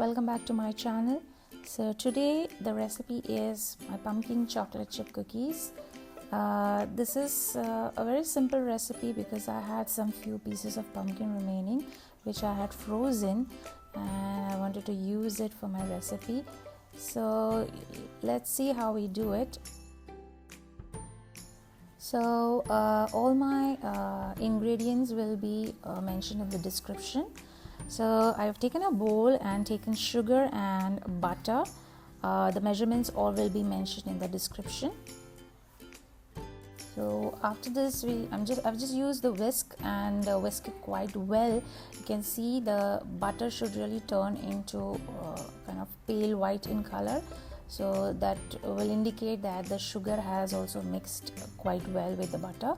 welcome back to my channel. So today the recipe is my pumpkin chocolate chip cookies. This is a very simple recipe because I had some few pieces of pumpkin remaining which I had frozen and I wanted to use it for my recipe. So let's see how we do it. So all my ingredients will be mentioned in the description. So I have taken a bowl and taken sugar and butter. The measurements all will be mentioned in the description. So after this, I've just used the whisk and whisk it quite well. You can see the butter should really turn into kind of pale white in color. So that will indicate that the sugar has also mixed quite well with the butter.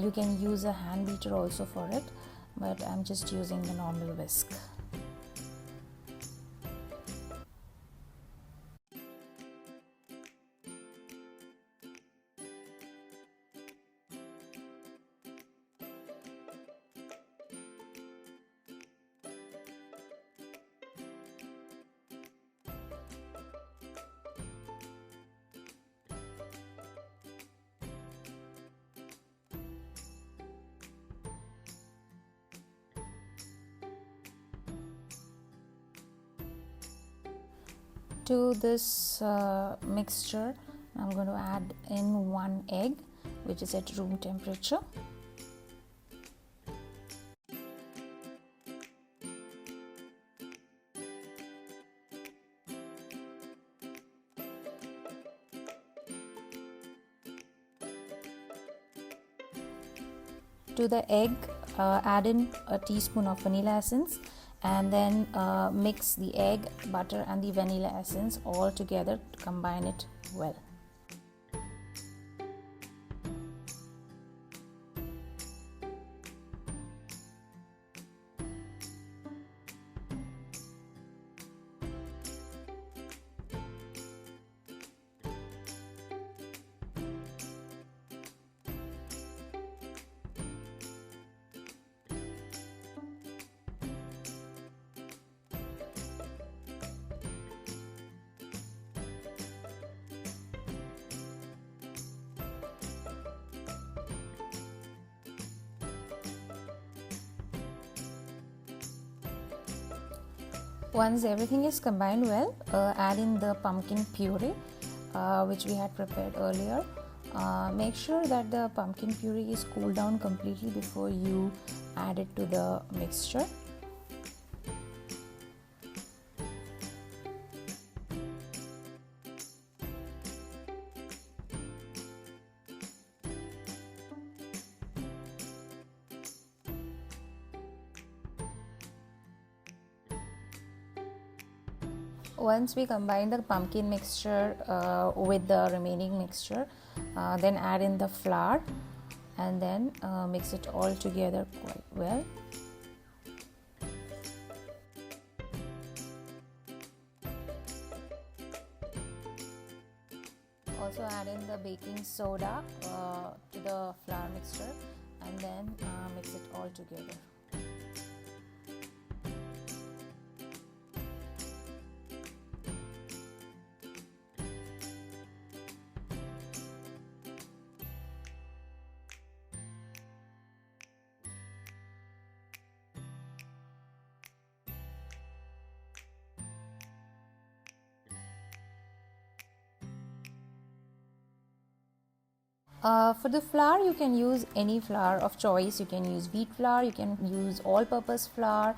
You can use a hand beater also for it, but I'm just using the normal whisk. To this mixture, I'm going to add in 1 egg, which is at room temperature. To the egg, add in a teaspoon of vanilla essence and then mix the egg, butter and the vanilla essence all together to combine it well. Once everything is combined well, add in the pumpkin puree which we had prepared earlier. Make sure that the pumpkin puree is cooled down completely before you add it to the mixture. Once we combine the pumpkin mixture with the remaining mixture, then add in the flour and then mix it all together quite well. Also add in the baking soda to the flour mixture and then mix it all together. For the flour, you can use any flour of choice. You can use wheat flour, you can use all-purpose flour.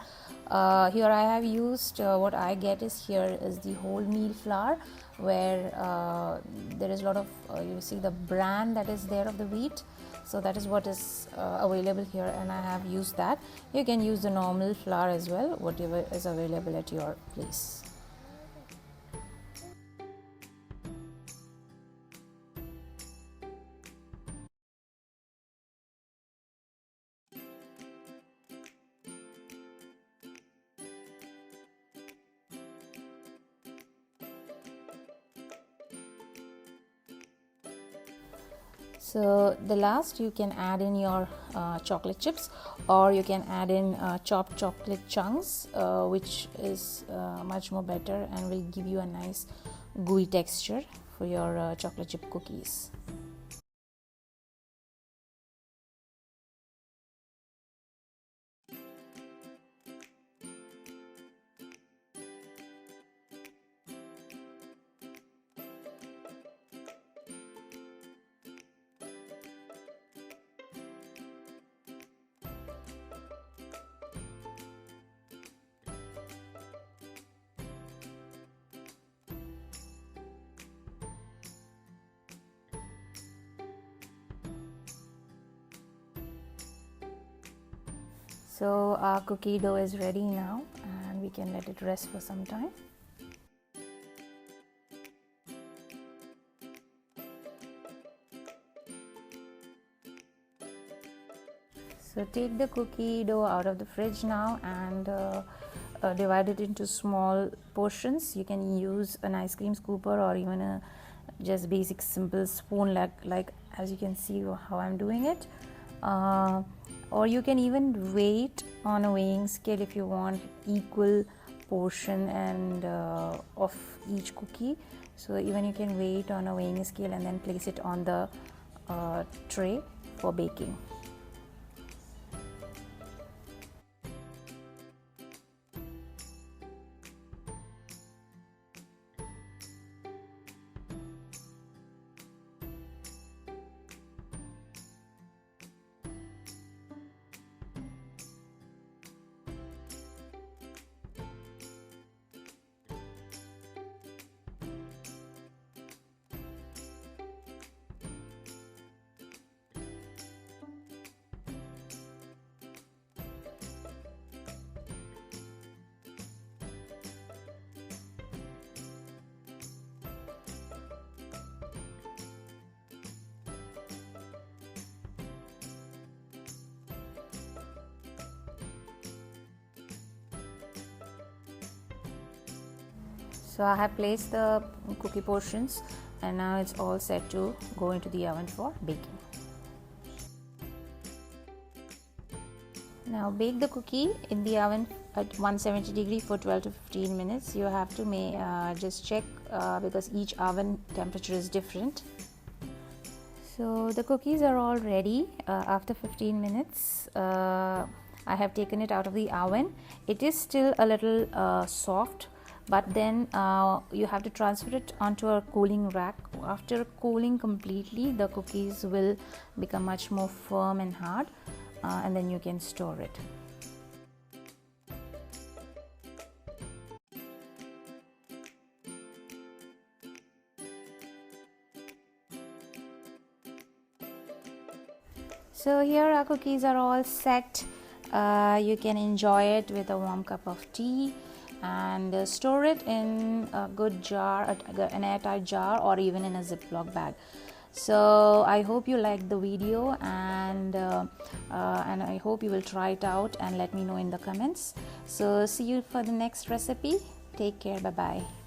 Here I have used, what I get is here is the wholemeal flour, where there is a lot of, you see the bran that is there of the wheat. So that is what is available here and I have used that. You can use the normal flour as well, whatever is available at your place. So the last, you can add in your chocolate chips, or you can add in chopped chocolate chunks, which is much more better and will give you a nice gooey texture for your chocolate chip cookies. So our cookie dough is ready now, and we can let it rest for some time. So take the cookie dough out of the fridge now and divide it into small portions. You can use an ice cream scooper or even a just basic simple spoon, like as you can see how I'm doing it. Or you can even weigh it on a weighing scale if you want equal portion and of each cookie. So even you can weigh it on a weighing scale and then place it on the tray for baking. So I have placed the cookie portions, and now it's all set to go into the oven for baking. Now bake the cookie in the oven at 170 degree for 12 to 15 minutes. You have to just check because each oven temperature is different. So the cookies are all ready after 15 minutes. I have taken it out of the oven. It is still a little soft, but then you have to transfer it onto a cooling rack. After cooling completely, the cookies will become much more firm and hard, and then you can store it. So here our cookies are all set. You can enjoy it with a warm cup of tea, and store it in a good jar, an airtight jar, or even in a Ziploc bag. So I hope you liked the video, and I hope you will try it out and let me know in the comments. So see you for the next recipe. Take care. Bye bye.